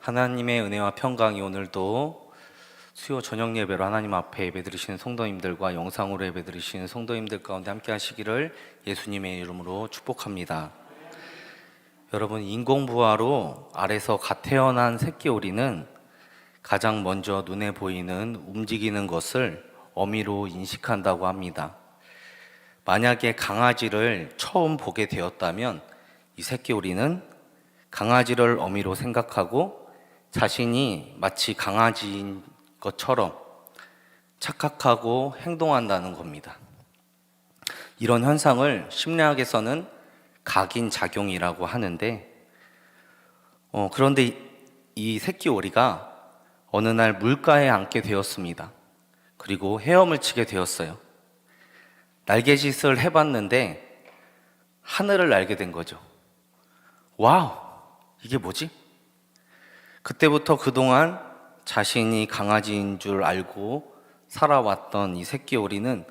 하나님의 은혜와 평강이 오늘도 수요 저녁 예배로 하나님 앞에 예배드리시는 성도님들과 영상으로 예배드리시는 성도님들 가운데 함께 하시기를 예수님의 이름으로 축복합니다. 여러분, 인공부화로 알에서 갓 태어난 새끼 오리는 가장 먼저 눈에 보이는 움직이는 것을 어미로 인식한다고 합니다. 만약에 강아지를 처음 보게 되었다면 이 새끼 오리는 강아지를 어미로 생각하고 자신이 마치 강아지인 것처럼 착각하고 행동한다는 겁니다. 이런 현상을 심리학에서는 각인작용이라고 하는데, 그런데 이 새끼 오리가 어느 날 물가에 앉게 되었습니다. 그리고 헤엄을 치게 되었어요. 날개짓을 해봤는데 하늘을 날게 된 거죠. 와우! 이게 뭐지? 그때부터 그동안 자신이 강아지인 줄 알고 살아왔던 이 새끼 오리는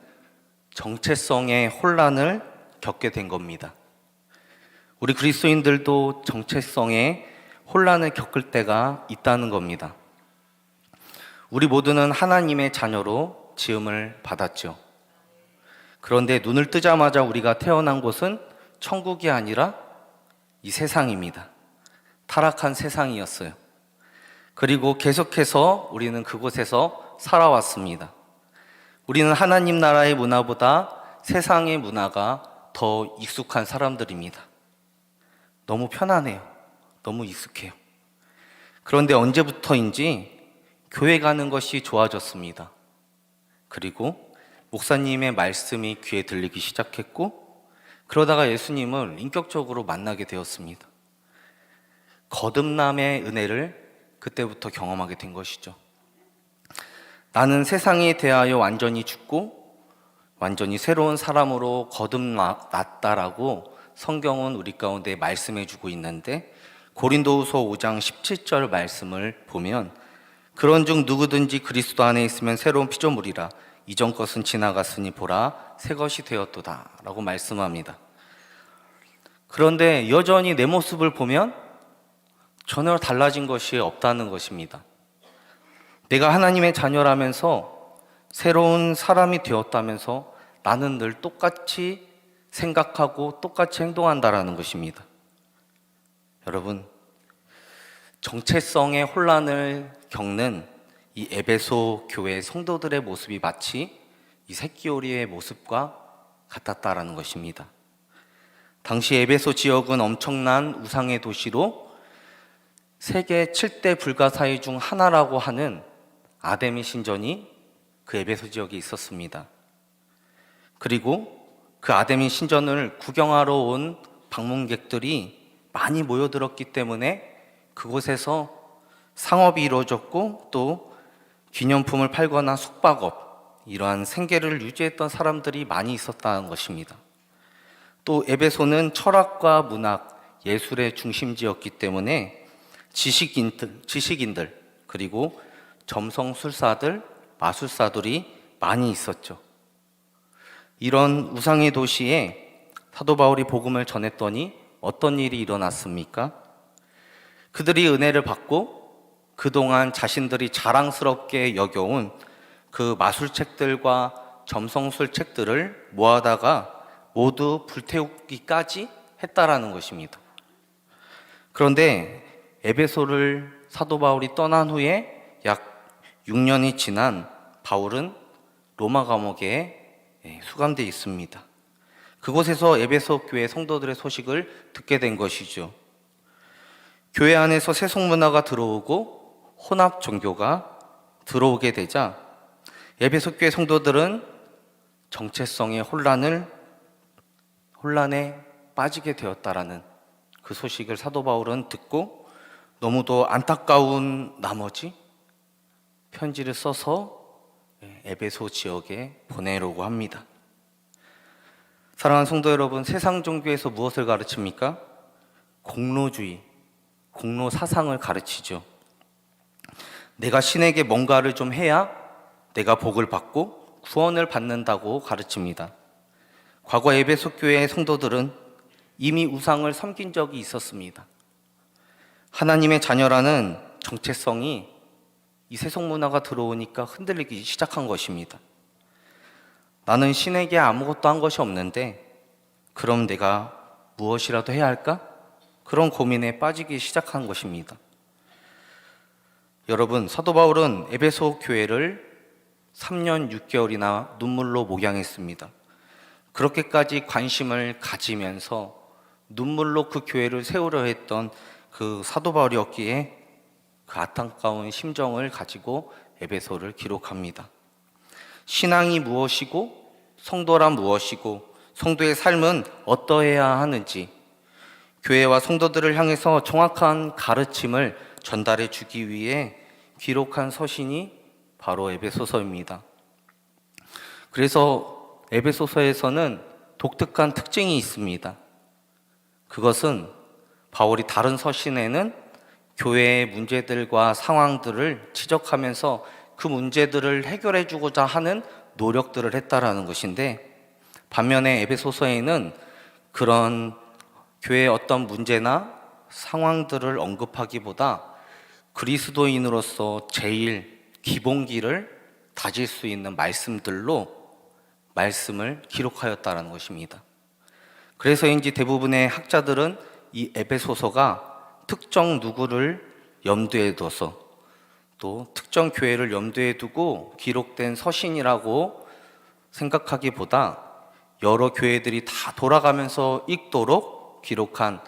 정체성의 혼란을 겪게 된 겁니다. 우리 그리스도인들도 정체성의 혼란을 겪을 때가 있다는 겁니다. 우리 모두는 하나님의 자녀로 지음을 받았죠. 그런데 눈을 뜨자마자 우리가 태어난 곳은 천국이 아니라 이 세상입니다. 타락한 세상이었어요. 그리고 계속해서 우리는 그곳에서 살아왔습니다. 우리는 하나님 나라의 문화보다 세상의 문화가 더 익숙한 사람들입니다. 너무 편하네요. 너무 익숙해요. 그런데 언제부터인지 교회 가는 것이 좋아졌습니다. 그리고 목사님의 말씀이 귀에 들리기 시작했고, 그러다가 예수님을 인격적으로 만나게 되었습니다. 거듭남의 은혜를 그때부터 경험하게 된 것이죠. 나는 세상에 대하여 완전히 죽고 완전히 새로운 사람으로 거듭났다라고 성경은 우리 가운데 말씀해 주고 있는데, 고린도후서 5장 17절 말씀을 보면 그런즉 누구든지 그리스도 안에 있으면 새로운 피조물이라 이전 것은 지나갔으니 보라 새 것이 되었도다 라고 말씀합니다. 그런데 여전히 내 모습을 보면 전혀 달라진 것이 없다는 것입니다. 내가 하나님의 자녀라면서 새로운 사람이 되었다면서 나는 늘 똑같이 생각하고 똑같이 행동한다라는 것입니다. 여러분, 정체성의 혼란을 겪는 이 에베소 교회 성도들의 모습이 마치 이 새끼 오리의 모습과 같았다라는 것입니다. 당시 에베소 지역은 엄청난 우상의 도시로 세계 7대 불가사의 중 하나라고 하는 아데미 신전이 그 에베소 지역에 있었습니다. 그리고 그 아데미 신전을 구경하러 온 방문객들이 많이 모여들었기 때문에 그곳에서 상업이 이루어졌고, 또 기념품을 팔거나 숙박업, 이러한 생계를 유지했던 사람들이 많이 있었다는 것입니다. 또 에베소는 철학과 문학, 예술의 중심지였기 때문에 지식인들, 그리고 점성술사들, 마술사들이 많이 있었죠. 이런 우상의 도시에 사도 바울이 복음을 전했더니 어떤 일이 일어났습니까? 그들이 은혜를 받고 그동안 자신들이 자랑스럽게 여겨온 그 마술책들과 점성술 책들을 모아다가 모두 불태우기까지 했다라는 것입니다. 그런데 에베소를 사도 바울이 떠난 후에 약 6년이 지난 바울은 로마 감옥에 수감되어 있습니다. 그곳에서 에베소 교회 성도들의 소식을 듣게 된 것이죠. 교회 안에서 세속 문화가 들어오고 혼합 종교가 들어오게 되자 에베소 교회 성도들은 정체성의 혼란에 빠지게 되었다라는 그 소식을 사도 바울은 듣고 너무도 안타까운 나머지 편지를 써서 에베소 지역에 보내려고 합니다. 사랑하는 성도 여러분, 세상 종교에서 무엇을 가르칩니까? 공로주의, 공로 사상을 가르치죠. 내가 신에게 뭔가를 좀 해야 내가 복을 받고 구원을 받는다고 가르칩니다. 과거 에베소 교회의 성도들은 이미 우상을 섬긴 적이 있었습니다. 하나님의 자녀라는 정체성이 이 세속 문화가 들어오니까 흔들리기 시작한 것입니다. 나는 신에게 아무것도 한 것이 없는데 그럼 내가 무엇이라도 해야 할까? 그런 고민에 빠지기 시작한 것입니다. 여러분, 사도 바울은 에베소 교회를 3년 6개월이나 눈물로 목양했습니다. 그렇게까지 관심을 가지면서 눈물로 그 교회를 세우려 했던 그 사도 바울이었기에 그 안타까운 심정을 가지고 에베소를 기록합니다. 신앙이 무엇이고 성도란 무엇이고 성도의 삶은 어떠해야 하는지 교회와 성도들을 향해서 정확한 가르침을 전달해 주기 위해 기록한 서신이 바로 에베소서입니다. 그래서 에베소서에서는 독특한 특징이 있습니다. 그것은 바울이 다른 서신에는 교회의 문제들과 상황들을 지적하면서 그 문제들을 해결해 주고자 하는 노력들을 했다라는 것인데, 반면에 에베소서에는 그런 교회의 어떤 문제나 상황들을 언급하기보다 그리스도인으로서 제일 기본기를 다질 수 있는 말씀들로 말씀을 기록하였다는 것입니다. 그래서인지 대부분의 학자들은 이 에베소서가 특정 누구를 염두에 둬서 또 특정 교회를 염두에 두고 기록된 서신이라고 생각하기보다 여러 교회들이 다 돌아가면서 읽도록 기록한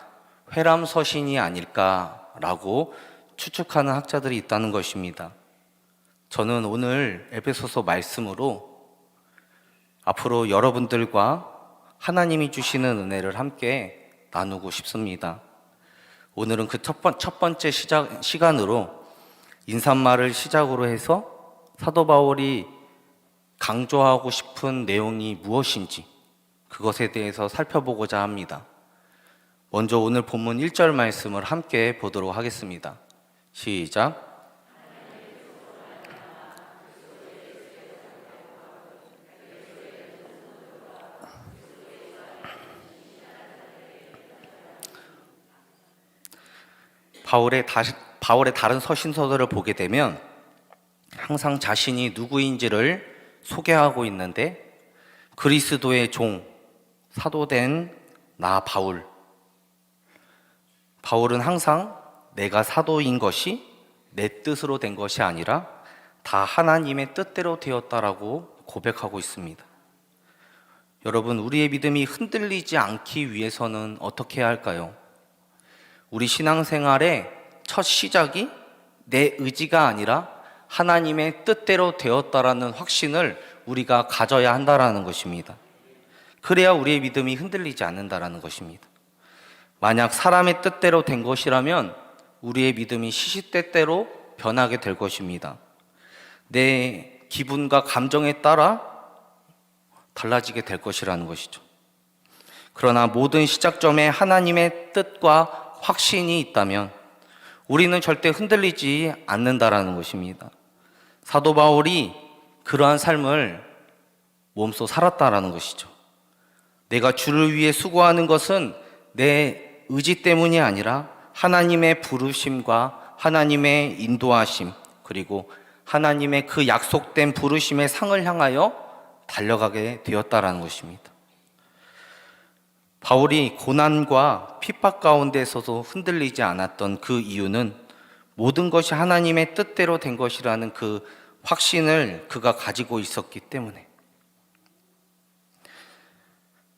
회람 서신이 아닐까라고 추측하는 학자들이 있다는 것입니다. 저는 오늘 에베소서 말씀으로 앞으로 여러분들과 하나님이 주시는 은혜를 함께 나누고 싶습니다. 오늘은 그 첫 번째 시간으로 인사말을 시작으로 해서 사도 바울이 강조하고 싶은 내용이 무엇인지 그것에 대해서 살펴보고자 합니다. 먼저 오늘 본문 1절 말씀을 함께 보도록 하겠습니다. 시작. 바울의 다른 서신서들을 보게 되면 항상 자신이 누구인지를 소개하고 있는데, 그리스도의 종, 사도된 나 바울은 항상 내가 사도인 것이 내 뜻으로 된 것이 아니라 다 하나님의 뜻대로 되었다라고 고백하고 있습니다. 여러분, 우리의 믿음이 흔들리지 않기 위해서는 어떻게 해야 할까요? 우리 신앙생활의 첫 시작이 내 의지가 아니라 하나님의 뜻대로 되었다라는 확신을 우리가 가져야 한다라는 것입니다. 그래야 우리의 믿음이 흔들리지 않는다라는 것입니다. 만약 사람의 뜻대로 된 것이라면 우리의 믿음이 시시때때로 변하게 될 것입니다. 내 기분과 감정에 따라 달라지게 될 것이라는 것이죠. 그러나 모든 시작점에 하나님의 뜻과 확신이 있다면 우리는 절대 흔들리지 않는다라는 것입니다. 사도 바울이 그러한 삶을 몸소 살았다라는 것이죠. 내가 주를 위해 수고하는 것은 내 의지 때문이 아니라 하나님의 부르심과 하나님의 인도하심, 그리고 하나님의 그 약속된 부르심의 상을 향하여 달려가게 되었다라는 것입니다. 바울이 고난과 핍박 가운데서도 흔들리지 않았던 그 이유는 모든 것이 하나님의 뜻대로 된 것이라는 그 확신을 그가 가지고 있었기 때문에,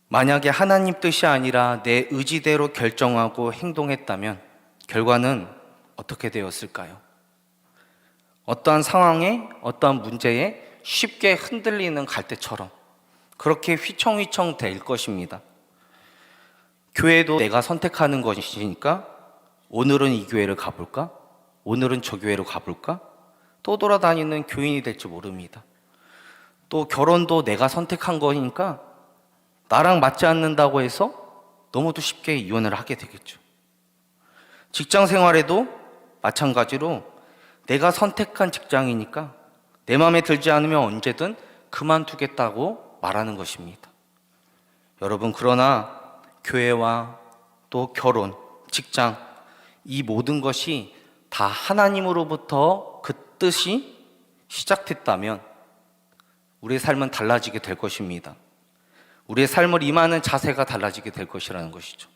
만약에 하나님 뜻이 아니라 내 의지대로 결정하고 행동했다면 결과는 어떻게 되었을까요? 어떠한 상황에, 어떠한 문제에 쉽게 흔들리는 갈대처럼 그렇게 휘청휘청 될 것입니다. 교회도 내가 선택하는 것이니까 오늘은 이 교회를 가볼까? 오늘은 저 교회로 가볼까? 또 돌아다니는 교인이 될지 모릅니다. 또 결혼도 내가 선택한 거니까 나랑 맞지 않는다고 해서 너무도 쉽게 이혼을 하게 되겠죠. 직장 생활에도 마찬가지로 내가 선택한 직장이니까 내 마음에 들지 않으면 언제든 그만두겠다고 말하는 것입니다. 여러분, 그러나 교회와 또 결혼, 직장, 이 모든 것이 다 하나님으로부터 그 뜻이 시작됐다면 우리의 삶은 달라지게 될 것입니다. 우리의 삶을 임하는 자세가 달라지게 될 것이라는 것이죠.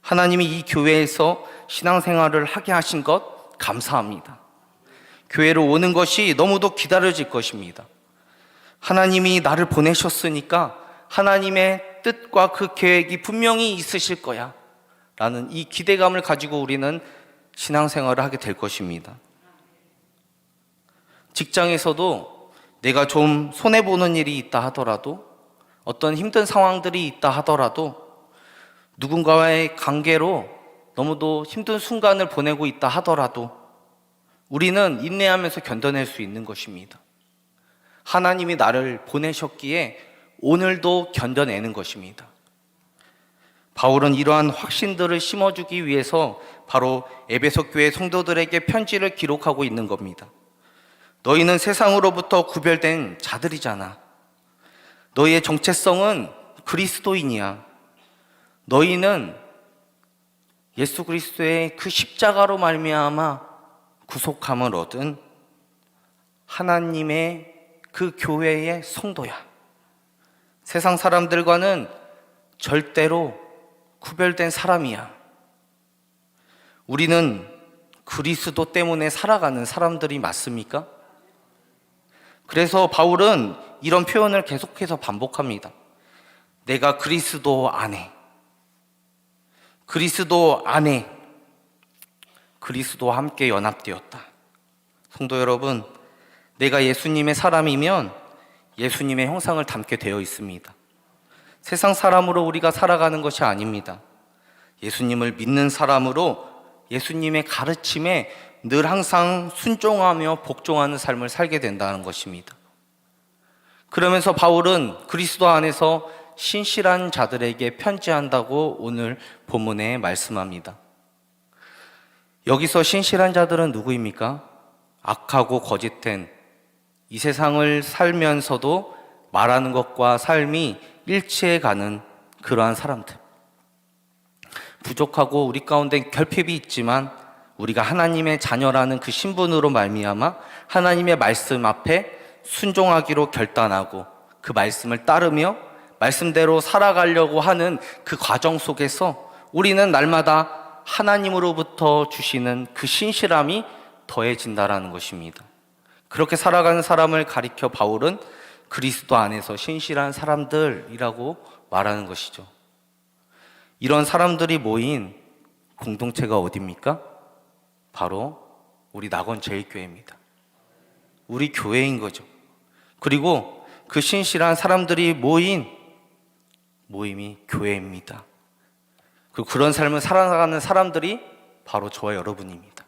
하나님이 이 교회에서 신앙생활을 하게 하신 것 감사합니다. 교회로 오는 것이 너무도 기다려질 것입니다. 하나님이 나를 보내셨으니까 하나님의 뜻과 그 계획이 분명히 있으실 거야 라는 이 기대감을 가지고 우리는 신앙생활을 하게 될 것입니다. 직장에서도 내가 좀 손해보는 일이 있다 하더라도, 어떤 힘든 상황들이 있다 하더라도, 누군가와의 관계로 너무도 힘든 순간을 보내고 있다 하더라도 우리는 인내하면서 견뎌낼 수 있는 것입니다. 하나님이 나를 보내셨기에 오늘도 견뎌내는 것입니다. 바울은 이러한 확신들을 심어주기 위해서 바로 에베소 교회 성도들에게 편지를 기록하고 있는 겁니다. 너희는 세상으로부터 구별된 자들이잖아. 너희의 정체성은 그리스도인이야. 너희는 예수 그리스도의 그 십자가로 말미암아 구속함을 얻은 하나님의 그 교회의 성도야. 세상 사람들과는 절대로 구별된 사람이야. 우리는 그리스도 때문에 살아가는 사람들이 맞습니까? 그래서 바울은 이런 표현을 계속해서 반복합니다. 내가 그리스도 안에, 그리스도 안에, 그리스도와 함께 연합되었다. 성도 여러분, 내가 예수님의 사람이면 예수님의 형상을 담게 되어 있습니다. 세상 사람으로 우리가 살아가는 것이 아닙니다. 예수님을 믿는 사람으로 예수님의 가르침에 늘 항상 순종하며 복종하는 삶을 살게 된다는 것입니다. 그러면서 바울은 그리스도 안에서 신실한 자들에게 편지한다고 오늘 본문에 말씀합니다. 여기서 신실한 자들은 누구입니까? 악하고 거짓된 이 세상을 살면서도 말하는 것과 삶이 일치해가는 그러한 사람들. 부족하고 우리 가운데 결핍이 있지만 우리가 하나님의 자녀라는 그 신분으로 말미암아 하나님의 말씀 앞에 순종하기로 결단하고 그 말씀을 따르며 말씀대로 살아가려고 하는 그 과정 속에서 우리는 날마다 하나님으로부터 주시는 그 신실함이 더해진다라는 것입니다. 그렇게 살아가는 사람을 가리켜 바울은 그리스도 안에서 신실한 사람들이라고 말하는 것이죠. 이런 사람들이 모인 공동체가 어디입니까? 바로 우리 낙원 제일교회입니다. 우리 교회인 거죠. 그리고 그 신실한 사람들이 모인 모임이 교회입니다. 그리고 그런 삶을 살아가는 사람들이 바로 저와 여러분입니다.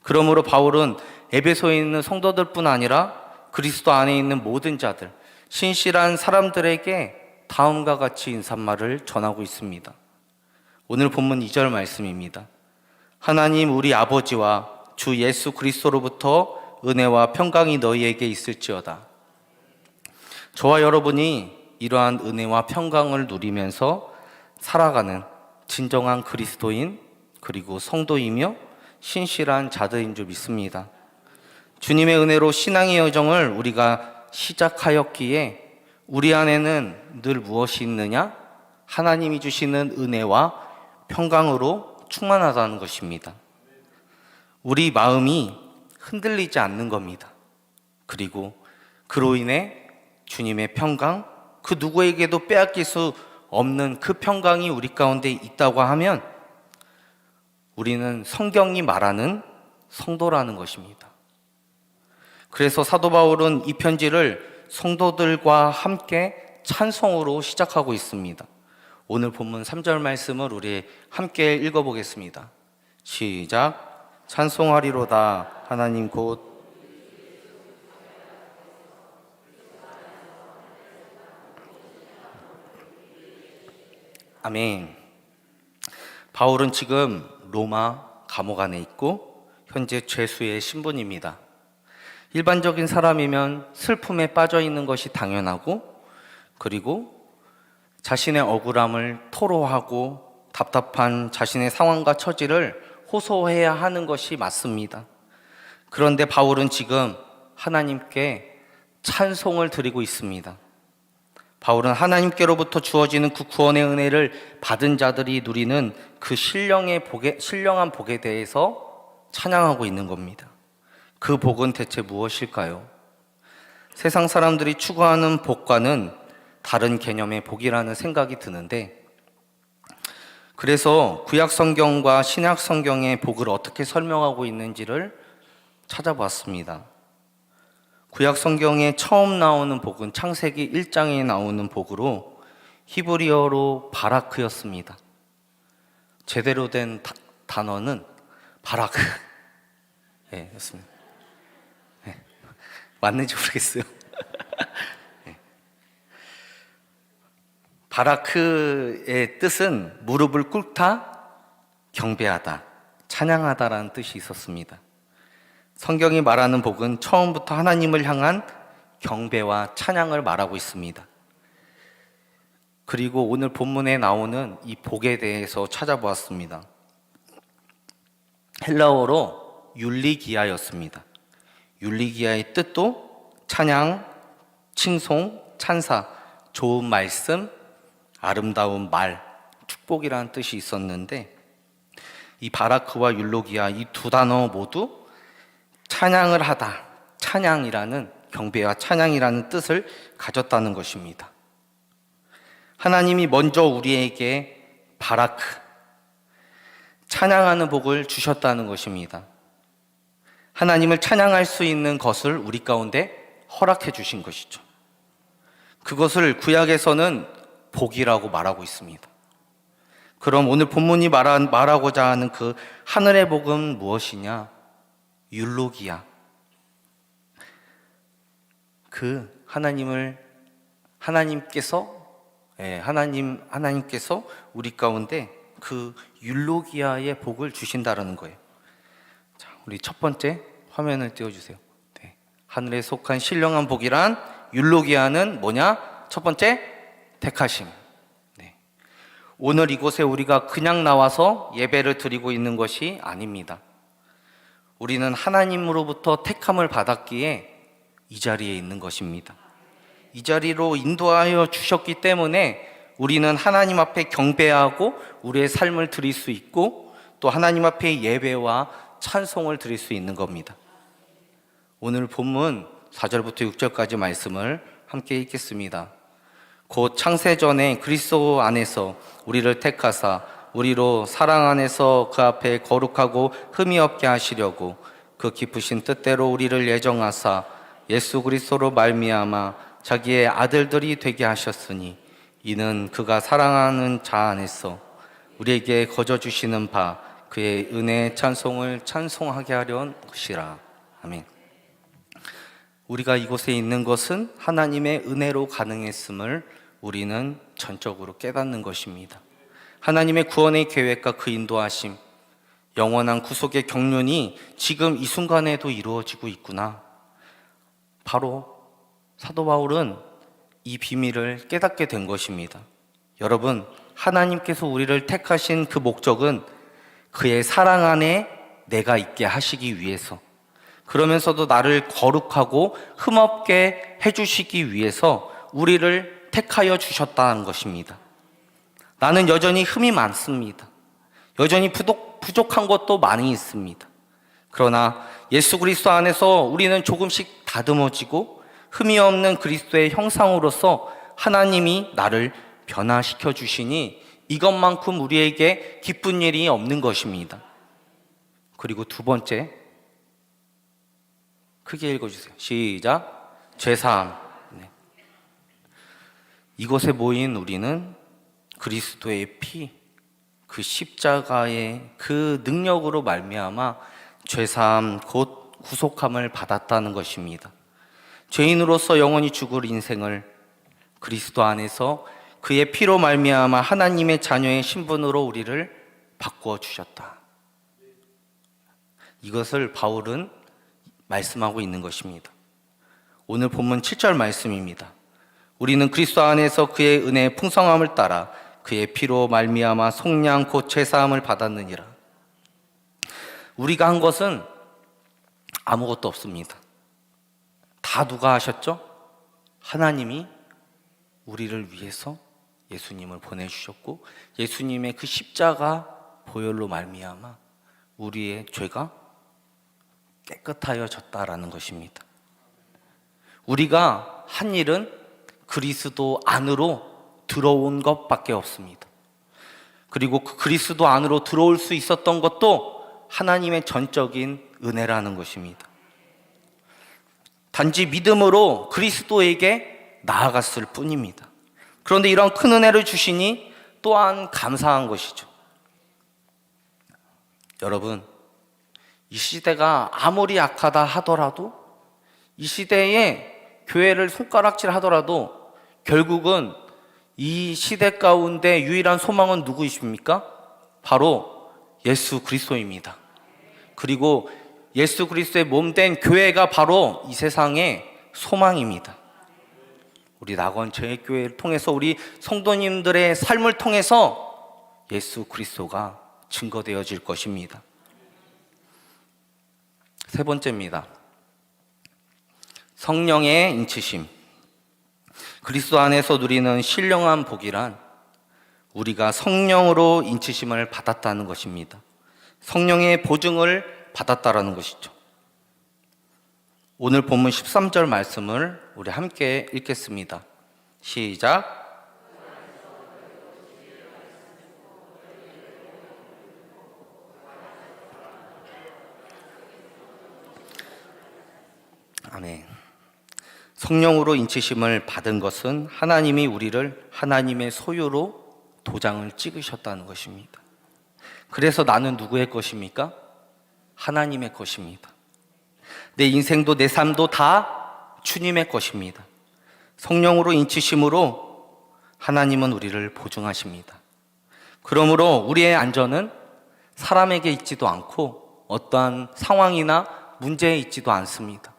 그러므로 바울은 에베소에 있는 성도들뿐 아니라 그리스도 안에 있는 모든 자들, 신실한 사람들에게 다음과 같이 인사말을 전하고 있습니다. 오늘 본문 2절 말씀입니다. 하나님 우리 아버지와 주 예수 그리스도로부터 은혜와 평강이 너희에게 있을지어다. 저와 여러분이 이러한 은혜와 평강을 누리면서 살아가는 진정한 그리스도인 그리고 성도이며 신실한 자들인 줄 믿습니다. 주님의 은혜로 신앙의 여정을 우리가 시작하였기에 우리 안에는 늘 무엇이 있느냐? 하나님이 주시는 은혜와 평강으로 충만하다는 것입니다. 우리 마음이 흔들리지 않는 겁니다. 그리고 그로 인해 주님의 평강, 그 누구에게도 빼앗길 수 없는 그 평강이 우리 가운데 있다고 하면 우리는 성경이 말하는 성도라는 것입니다. 그래서 사도 바울은 이 편지를 성도들과 함께 찬송으로 시작하고 있습니다. 오늘 본문 3절 말씀을 우리 함께 읽어보겠습니다. 시작. 찬송하리로다 하나님 곧 아멘. 바울은 지금 로마 감옥 안에 있고 현재 죄수의 신분입니다. 일반적인 사람이면 슬픔에 빠져 있는 것이 당연하고 그리고 자신의 억울함을 토로하고 답답한 자신의 상황과 처지를 호소해야 하는 것이 맞습니다. 그런데 바울은 지금 하나님께 찬송을 드리고 있습니다. 바울은 하나님께로부터 주어지는 그 구원의 은혜를 받은 자들이 누리는 그 신령한 복에 대해서 찬양하고 있는 겁니다. 그 복은 대체 무엇일까요? 세상 사람들이 추구하는 복과는 다른 개념의 복이라는 생각이 드는데, 그래서 구약 성경과 신약 성경의 복을 어떻게 설명하고 있는지를 찾아봤습니다. 구약 성경에 처음 나오는 복은 창세기 1장에 나오는 복으로 히브리어로 바라크였습니다. 제대로 된 단어는 바라크 였습니다. 맞는지 모르겠어요. 바라크의 뜻은 무릎을 꿇다, 경배하다, 찬양하다라는 뜻이 있었습니다. 성경이 말하는 복은 처음부터 하나님을 향한 경배와 찬양을 말하고 있습니다. 그리고 오늘 본문에 나오는 이 복에 대해서 찾아보았습니다. 헬라어로 율리기아였습니다. 율리기아의 뜻도 찬양, 칭송, 찬사, 좋은 말씀, 아름다운 말, 축복이라는 뜻이 있었는데, 이 바라크와 율로기아 이 두 단어 모두 찬양을 하다, 찬양이라는, 경배와 찬양이라는 뜻을 가졌다는 것입니다. 하나님이 먼저 우리에게 바라크, 찬양하는 복을 주셨다는 것입니다. 하나님을 찬양할 수 있는 것을 우리 가운데 허락해 주신 것이죠. 그것을 구약에서는 복이라고 말하고 있습니다. 그럼 오늘 본문이 말하고자 하는 그 하늘의 복은 무엇이냐? 율로기아. 그 하나님께서 우리 가운데 그 율로기아의 복을 주신다라는 거예요. 자, 우리 첫 번째 화면을 띄워주세요. 네. 하늘에 속한 신령한 복이란 율로기아는 뭐냐? 첫 번째, 택하심. 네. 오늘 이곳에 우리가 그냥 나와서 예배를 드리고 있는 것이 아닙니다. 우리는 하나님으로부터 택함을 받았기에 이 자리에 있는 것입니다. 이 자리로 인도하여 주셨기 때문에 우리는 하나님 앞에 경배하고 우리의 삶을 드릴 수 있고, 또 하나님 앞에 예배와 찬송을 드릴 수 있는 겁니다. 오늘 본문 4절부터 6절까지 말씀을 함께 읽겠습니다. 곧 창세전에 그리스도 안에서 우리를 택하사 우리로 사랑 안에서 그 앞에 거룩하고 흠이 없게 하시려고 그 깊으신 뜻대로 우리를 예정하사 예수 그리스도로 말미암아 자기의 아들들이 되게 하셨으니, 이는 그가 사랑하는 자 안에서 우리에게 거저 주시는 바 그의 은혜의 찬송을 찬송하게 하려는 것이라. 아멘. 우리가 이곳에 있는 것은 하나님의 은혜로 가능했음을 우리는 전적으로 깨닫는 것입니다. 하나님의 구원의 계획과 그 인도하심, 영원한 구속의 경륜이 지금 이 순간에도 이루어지고 있구나. 바로 사도 바울은 이 비밀을 깨닫게 된 것입니다. 여러분, 하나님께서 우리를 택하신 그 목적은 그의 사랑 안에 내가 있게 하시기 위해서, 그러면서도 나를 거룩하고 흠없게 해주시기 위해서 우리를 택하여 주셨다는 것입니다. 나는 여전히 흠이 많습니다. 여전히 부족한 것도 많이 있습니다. 그러나 예수 그리스도 안에서 우리는 조금씩 다듬어지고 흠이 없는 그리스도의 형상으로서 하나님이 나를 변화시켜 주시니 이것만큼 우리에게 기쁜 일이 없는 것입니다. 그리고 두 번째, 크게 읽어주세요. 시작. 죄사함. 네. 이곳에 모인 우리는 그리스도의 피, 그 십자가의 그 능력으로 말미암아 죄사함 곧 구속함을 받았다는 것입니다. 죄인으로서 영원히 죽을 인생을 그리스도 안에서 그의 피로 말미암아 하나님의 자녀의 신분으로 우리를 바꾸어 주셨다. 이것을 바울은 말씀하고 있는 것입니다. 오늘 본문 7절 말씀입니다. 우리는 그리스도 안에서 그의 은혜의 풍성함을 따라 그의 피로 말미암아 속량 곧 죄사함을 받았느니라. 우리가 한 것은 아무것도 없습니다. 다 누가 하셨죠? 하나님이 우리를 위해서 예수님을 보내주셨고, 예수님의 그 십자가 보혈로 말미암아 우리의 죄가 깨끗하여졌다라는 것입니다. 우리가 한 일은 그리스도 안으로 들어온 것밖에 없습니다. 그리고 그 그리스도 안으로 들어올 수 있었던 것도 하나님의 전적인 은혜라는 것입니다. 단지 믿음으로 그리스도에게 나아갔을 뿐입니다. 그런데 이런 큰 은혜를 주시니 또한 감사한 것이죠. 여러분, 이 시대가 아무리 악하다 하더라도, 이 시대에 교회를 손가락질 하더라도 결국은 이 시대 가운데 유일한 소망은 누구이십니까? 바로 예수 그리스도입니다. 그리고 예수 그리스도의 몸된 교회가 바로 이 세상의 소망입니다. 우리 낙원제일교회를 통해서, 우리 성도님들의 삶을 통해서 예수 그리스도가 증거되어질 것입니다. 세 번째입니다. 성령의 인치심. 그리스도 안에서 누리는 신령한 복이란 우리가 성령으로 인치심을 받았다는 것입니다. 성령의 보증을 받았다라는 것이죠. 오늘 본문 13절 말씀을 우리 함께 읽겠습니다. 시작. 아멘. 성령으로 인치심을 받은 것은 하나님이 우리를 하나님의 소유로 도장을 찍으셨다는 것입니다. 그래서 나는 누구의 것입니까? 하나님의 것입니다. 내 인생도 내 삶도 다 주님의 것입니다. 성령으로 인치심으로 하나님은 우리를 보증하십니다. 그러므로 우리의 안전은 사람에게 있지도 않고 어떠한 상황이나 문제에 있지도 않습니다.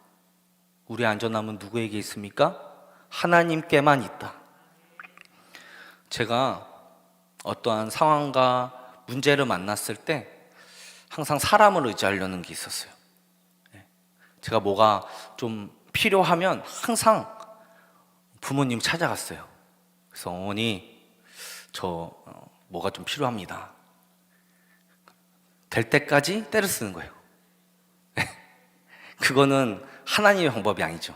우리의 안전함은 누구에게 있습니까? 하나님께만 있다. 제가 어떠한 상황과 문제를 만났을 때 항상 사람을 의지하려는 게 있었어요. 제가 뭐가 좀 필요하면 항상 부모님 찾아갔어요. 그래서 어머니, 저 뭐가 좀 필요합니다. 될 때까지 때를 쓰는 거예요. 그거는 하나님의 방법이 아니죠.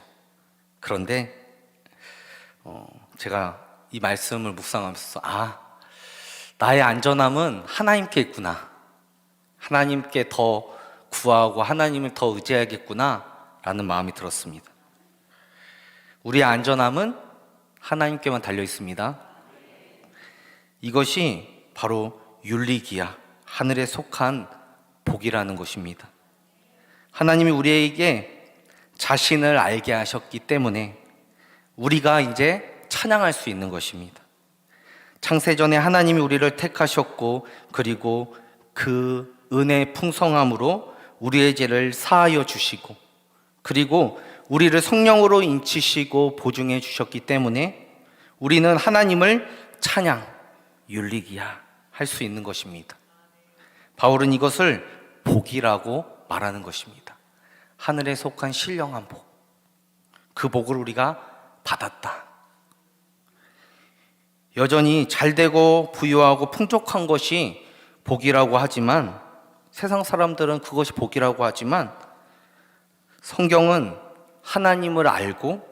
그런데 제가 이 말씀을 묵상하면서 나의 안전함은 하나님께 있구나, 하나님께 더 구하고 하나님을 더 의지해야겠구나 라는 마음이 들었습니다. 우리의 안전함은 하나님께만 달려 있습니다. 이것이 바로 율리기야, 하늘에 속한 복이라는 것입니다. 하나님이 우리에게 자신을 알게 하셨기 때문에 우리가 이제 찬양할 수 있는 것입니다. 창세전에 하나님이 우리를 택하셨고, 그리고 그 은혜의 풍성함으로 우리의 죄를 사하여 주시고, 그리고 우리를 성령으로 인치시고 보증해 주셨기 때문에 우리는 하나님을 찬양, 율리기야 할 수 있는 것입니다. 바울은 이것을 복이라고 말하는 것입니다. 하늘에 속한 신령한 복, 그 복을 우리가 받았다. 여전히 잘되고 부유하고 풍족한 것이 복이라고 하지만, 세상 사람들은 그것이 복이라고 하지만, 성경은 하나님을 알고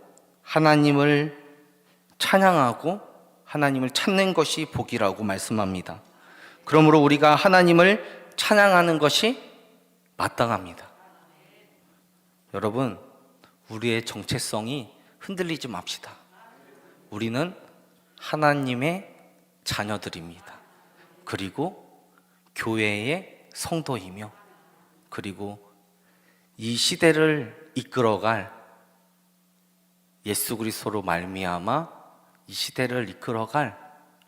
하나님을 찬양하고 하나님을 찾는 것이 복이라고 말씀합니다. 그러므로 우리가 하나님을 찬양하는 것이 마땅합니다. 여러분, 우리의 정체성이 흔들리지 맙시다. 우리는 하나님의 자녀들입니다. 그리고 교회의 성도이며, 그리고 이 시대를 이끌어갈 예수 그리스도로 말미암아 이 시대를 이끌어갈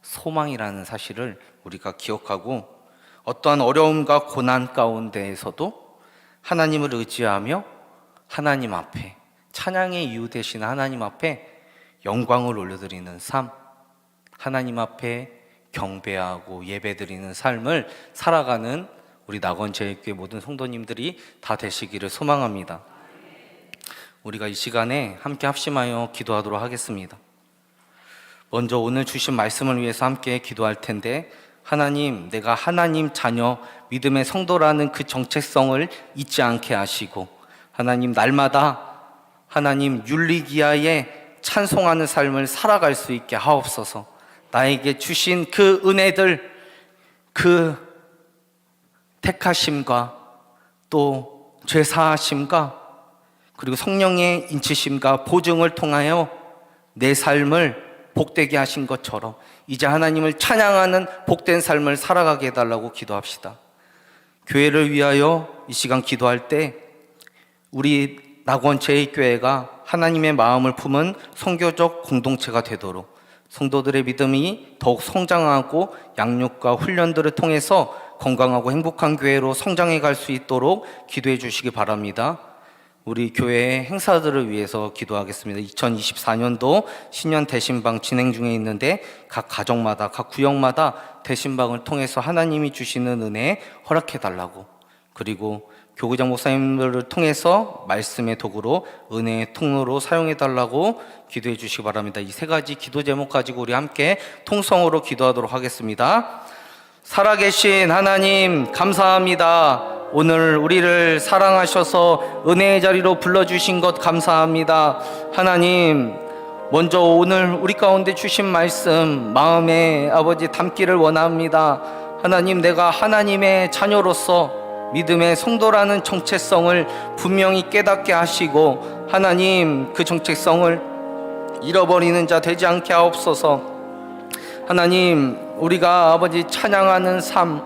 소망이라는 사실을 우리가 기억하고, 어떠한 어려움과 고난 가운데에서도 하나님을 의지하며 하나님 앞에, 찬양의 이유 되시는 하나님 앞에 영광을 올려드리는 삶, 하나님 앞에 경배하고 예배드리는 삶을 살아가는 우리 낙원제일교회 모든 성도님들이 다 되시기를 소망합니다. 우리가 이 시간에 함께 합심하여 기도하도록 하겠습니다. 먼저 오늘 주신 말씀을 위해서 함께 기도할 텐데, 하나님, 내가 하나님 자녀 믿음의 성도라는 그 정체성을 잊지 않게 하시고, 하나님 날마다 하나님 윤리기하에 찬송하는 삶을 살아갈 수 있게 하옵소서. 나에게 주신 그 은혜들, 그 택하심과 또 죄사하심과 그리고 성령의 인치심과 보증을 통하여 내 삶을 복되게 하신 것처럼 이제 하나님을 찬양하는 복된 삶을 살아가게 해달라고 기도합시다. 교회를 위하여 이 시간 기도할 때 우리 낙원제일교회가 하나님의 마음을 품은 선교적 공동체가 되도록 성도들의 믿음이 더욱 성장하고 양육과 훈련들을 통해서 건강하고 행복한 교회로 성장해 갈 수 있도록 기도해 주시기 바랍니다. 우리 교회의 행사들을 위해서 기도하겠습니다. 2024년도 신년 대신방 진행 중에 있는데 각 가정마다, 각 구역마다 대신방을 통해서 하나님이 주시는 은혜 허락해 달라고, 그리고 교구장 목사님들을 통해서 말씀의 도구로 은혜의 통로로 사용해 달라고 기도해 주시기 바랍니다. 이 세 가지 기도 제목 가지고 우리 함께 통성으로 기도하도록 하겠습니다. 살아계신 하나님 감사합니다. 오늘 우리를 사랑하셔서 은혜의 자리로 불러주신 것 감사합니다. 하나님, 먼저 오늘 우리 가운데 주신 말씀 마음에 아버지 담기를 원합니다. 하나님, 내가 하나님의 자녀로서 믿음의 성도라는 정체성을 분명히 깨닫게 하시고, 하나님 그 정체성을 잃어버리는 자 되지 않게 하옵소서. 하나님, 우리가 아버지 찬양하는 삶,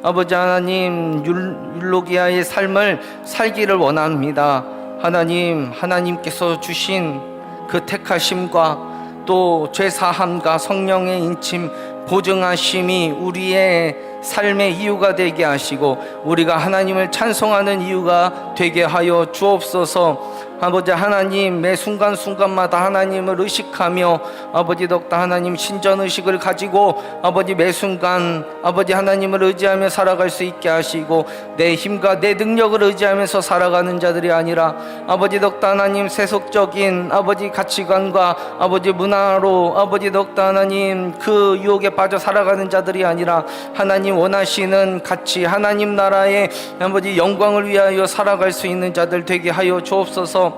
아버지 하나님 율로기아의 삶을 살기를 원합니다. 하나님, 하나님께서 주신 그 택하심과 또 죄사함과 성령의 인침, 보증하심이 우리의 삶의 이유가 되게 하시고 우리가 하나님을 찬송하는 이유가 되게 하여 주옵소서. 아버지 하나님, 매 순간순간마다 하나님을 의식하며 아버지 덕다 하나님 신전의식을 가지고 아버지 매 순간 아버지 하나님을 의지하며 살아갈 수 있게 하시고, 내 힘과 내 능력을 의지하면서 살아가는 자들이 아니라 아버지 덕다 하나님 세속적인 아버지 가치관과 아버지 문화로 아버지 덕다 하나님 그 유혹에 빠져 살아가는 자들이 아니라 하나님 원하시는 가치, 하나님 나라의 아버지 영광을 위하여 살아갈 수 있는 자들 되게 하여 주옵소서.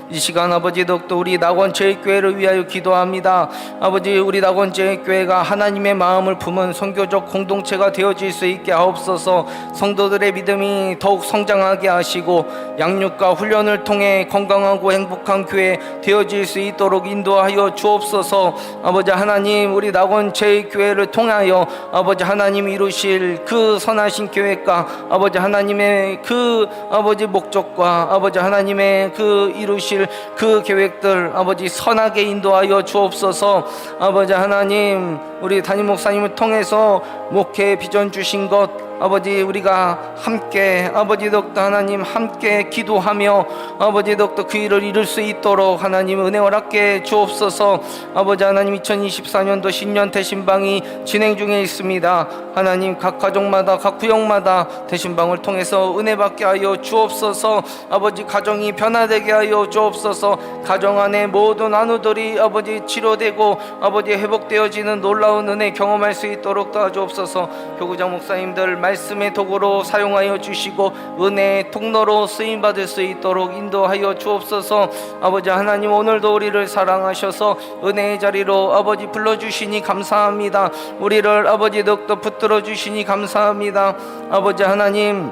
이 시간 아버지 덕도 우리 낙원제일교회를 위하여 기도합니다. 아버지, 우리 낙원제일교회가 하나님의 마음을 품은 선교적 공동체가 되어질 수 있게 하옵소서. 성도들의 믿음이 더욱 성장하게 하시고 양육과 훈련을 통해 건강하고 행복한 교회 되어질 수 있도록 인도하여 주옵소서. 아버지 하나님, 우리 낙원제일교회를 통하여 아버지 하나님 이루실 그 선하신 계획과 아버지 하나님의 그 아버지 목적과 아버지 하나님의 그 이루실 그 계획들 아버지 선하게 인도하여 주옵소서. 아버지 하나님, 우리 담임 목사님을 통해서 목회 비전 주신 것 아버지 우리가 함께 아버지 덕도 하나님 함께 기도하며 아버지 덕도 그 일을 이룰 수 있도록 하나님 은혜 허락해 주옵소서. 아버지 하나님, 2024년도 신년 대신방이 진행 중에 있습니다. 하나님, 각 가정마다 각 구역마다 대신방을 통해서 은혜 받게 하여 주옵소서. 아버지 가정이 변화되게 하여 주옵소서. 가정 안에 모든 안우들이 아버지 치료되고 아버지 회복되어지는 놀라운 은혜 경험할 수 있도록 도와주옵소서. 교구장 목사님들 말씀의 도구로 사용하여 주시고 은혜의 통로로 쓰임받을 수 있도록 인도하여 주옵소서. 아버지 하나님, 오늘도 우리를 사랑하셔서 은혜의 자리로 아버지 불러주시니 감사합니다. 우리를 아버지 더욱더 붙들어 주시니 감사합니다. 아버지 하나님,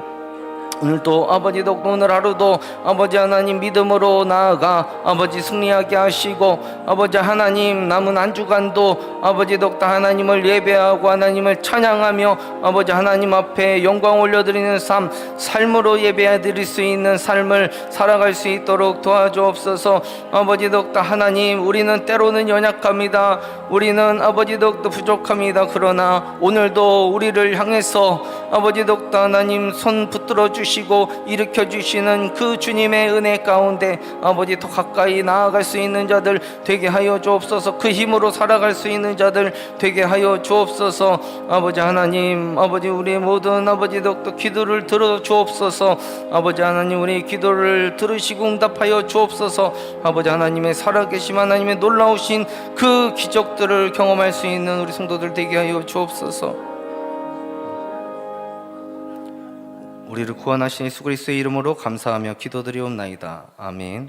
오늘도 아버지 덕도 오늘 하루도 아버지 하나님 믿음으로 나아가 아버지 승리하게 하시고, 아버지 하나님 남은 한 주간도 아버지 덕도 하나님을 예배하고 하나님을 찬양하며 아버지 하나님 앞에 영광 올려드리는 삶으로 예배해 드릴 수 있는 삶을 살아갈 수 있도록 도와주옵소서. 아버지 덕도 하나님, 우리는 때로는 연약합니다. 우리는 아버지 덕도 부족합니다. 그러나 오늘도 우리를 향해서 아버지 더욱더 하나님 손 붙들어 주시고 일으켜 주시는 그 주님의 은혜 가운데 아버지 더 가까이 나아갈 수 있는 자들 되게 하여 주옵소서. 그 힘으로 살아갈 수 있는 자들 되게 하여 주옵소서. 아버지 하나님, 아버지 우리의 모든 아버지 더욱더 기도를 들어 주옵소서. 아버지 하나님, 우리 기도를 들으시고 응답하여 주옵소서. 아버지 하나님의 살아계심, 하나님의 놀라우신 그 기적들을 경험할 수 있는 우리 성도들 되게 하여 주옵소서. 우리를 구원하신 예수 그리스도의 이름으로 감사하며 기도드리옵나이다. 아멘.